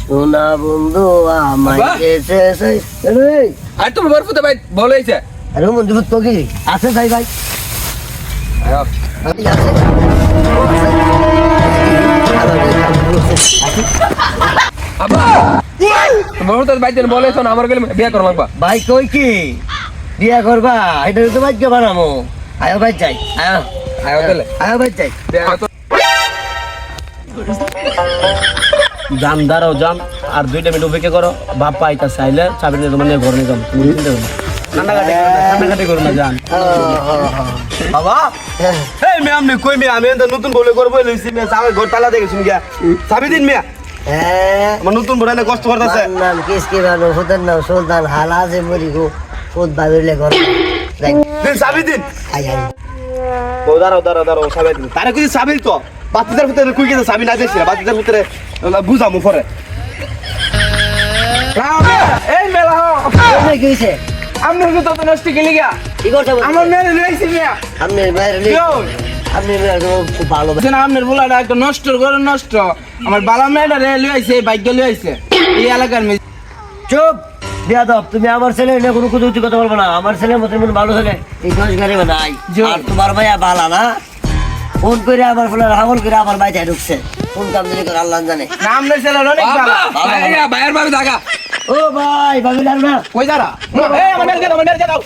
সোনা বন্ধু আমায় বাবা। এসে আর তুমি বরফুতে ভাই বলেছে আরে বন্ধু তো কি আছে ভাই ভাই আব্বা বরফুতে ভাই যেন বলেছ না আমার গেলে বিয়ে করো লাগবা ভাই কই কি বিয়া করবা এটা তো ভাগ্য বানামো আয়ো ভাই যাই আয়ো আয়ো তাহলে আয়ো ভাই যাই জাম দাঁড়াও জাম আর 2 মিনিট অপেক্ষা করো বাপ পাইতা চাইলে চাবি নিয়ে তোমার নিয়ে ঘরে নিয়ে যাবো তুমি চিন্তা করো কান্নাকাটি করো না জান বাবা এই মেয়ে আপনি কই মেয়ে আমি তো নতুন বলে করবো লইছি মেয়ে চাবি ঘর তালা দেখেছি মিয়া চাবি দিন মেয়া হ্যাঁ আমার নতুন বড় কষ্ট করতেছে নাম কিসকে বানো হুদার নাম সুলতান হালা যে মরি গো খুদ বাবিলে ঘর দিন চাবি দিন আই আই ও দাঁড়াও চাবি দিন তারে কই চাবি তো বাতিদার ভিতরে কই গেছে চাবি না দিছি বাতিদার ভিতরে বুঝামু পরে এই মেলা এই কি হইছে আমি তো তো নষ্ট গেলি গা কি করছ আমার মেয়ে রইছে মিয়া আপনি বাইরে আপনি খুব ভালো না আপনার বলাটা একটা নষ্ট করে নষ্ট আমার বালা মেয়েটা রে লইছে বাইক লইছে এই এলাকার মেয়ে চুপ বিয়াদব তুমি আমার ছেলে না কোনো কুতুতি কথা বলবো না আমার ছেলের মতো মন ভালো ছেলে এই দোষ গাড়ি নাই আর তোমার ভাইয়া বালা না ফোন করে আমার ফোনে হামল করে আমার বাইতে ঢুকছে কোন কাম জানি করে আল্লাহ জানে নাম লেছিল অনেক বালা ভাইয়ের বাড়ি থাকা ও ভাই ভাবি না কই দাঁড়া এই আমার মেয়ে দাও